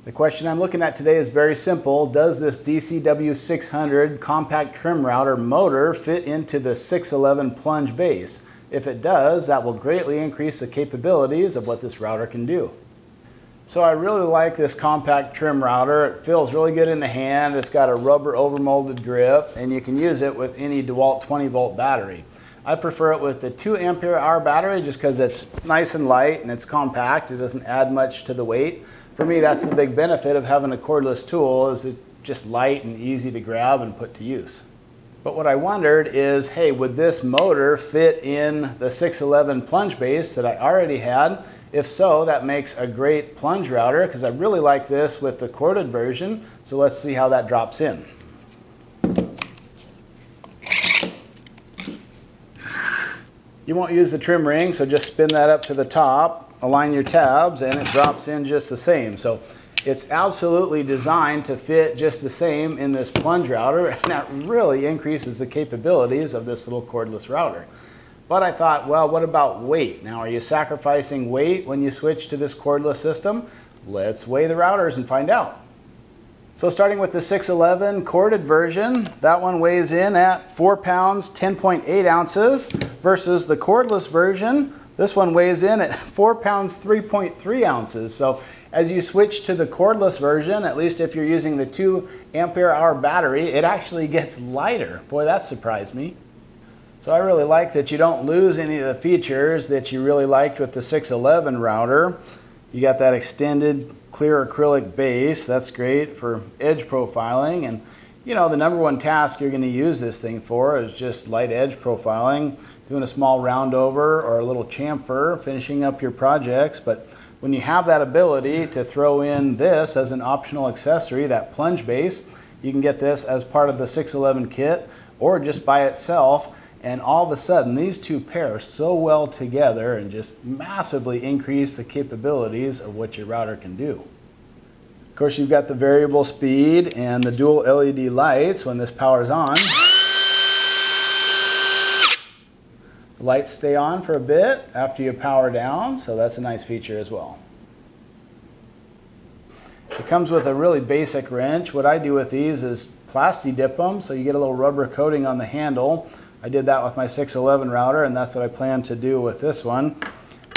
The question I'm looking at today is very simple. Does this DCW 600 compact trim router motor fit into the 611 Plunge base? If it does, that will greatly increase the capabilities of what this router can do. So I really like this compact trim router. It feels really good in the hand. It's got a rubber overmolded grip, and you can use it with any Dewalt 20-volt battery. I prefer it with the 2 ampere-hour battery just because it's nice and light and it's compact. It doesn't add much to the weight. For me, that's the big benefit of having a cordless tool, is it's just light and easy to grab and put to use. But what I wondered is, hey, would this motor fit in the 611 Plunge base that I already had? If so, that makes a great Plunge router because I really like this with the corded version. So let's see how that drops in. You won't use the trim ring, so just spin that up to the top, align your tabs, and it drops in just the same. So it's absolutely designed to fit just the same in this Plunge router, and that really increases the capabilities of this little cordless router. But I thought, well, what about weight? Now, are you sacrificing weight when you switch to this cordless system? Let's weigh the routers and find out. So starting with the 611 corded version, that one weighs in at 4 pounds, 10.8 ounces, versus the cordless version, this one weighs in at 4 pounds, 3.3 ounces. So as you switch to the cordless version, at least if you're using the 2 ampere-hour battery, it actually gets lighter. Boy, that surprised me. So I really like that you don't lose any of the features that you really liked with the 611 router. You got that extended clear acrylic base. That's great for edge profiling. And you know, the number one task you're going to use this thing for is just light edge profiling, doing a small round over or a little chamfer, finishing up your projects. But when you have that ability to throw in this as an optional accessory, that Plunge base, you can get this as part of the 611 kit or just by itself. And all of a sudden, these two pair so well together and just massively increase the capabilities of what your router can do. Of course, you've got the variable speed and the dual LED lights when this powers on. The lights stay on for a bit after you power down, so that's a nice feature as well. It comes with a really basic wrench. What I do with these is plasti dip them so you get a little rubber coating on the handle. I did that with my 611 router, and that's what I plan to do with this one.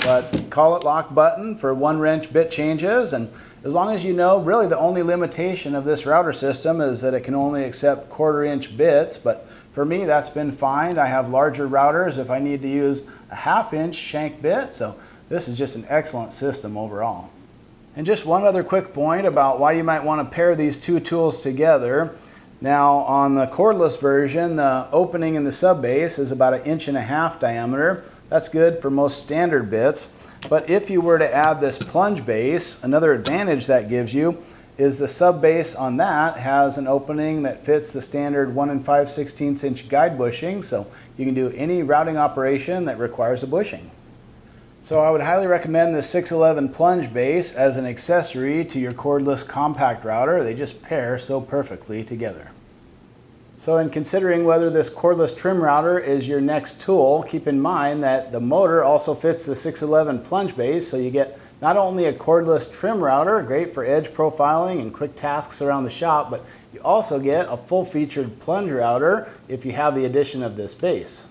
But call it lock button for 1 wrench bit changes, and as long as you know, really the only limitation of this router system is that it can only accept 1/4 inch bits, but for me that's been fine. I have larger routers if I need to use a 1/2 inch shank bit, so this is just an excellent system overall. And just one other quick point about why you might want to pair these two tools together. Now on the cordless version, the opening in the sub base is about 1.5 inches diameter. That's good for most standard bits. But if you were to add this Plunge base, another advantage that gives you is the sub base on that has an opening that fits the standard 1 5/16 inch guide bushing, so you can do any routing operation that requires a bushing. So I would highly recommend the 611 Plunge base as an accessory to your cordless compact router. They just pair so perfectly together. So in considering whether this cordless trim router is your next tool, keep in mind that the motor also fits the 611 Plunge base, so you get not only a cordless trim router, great for edge profiling and quick tasks around the shop, but you also get a full-featured Plunge router if you have the addition of this base.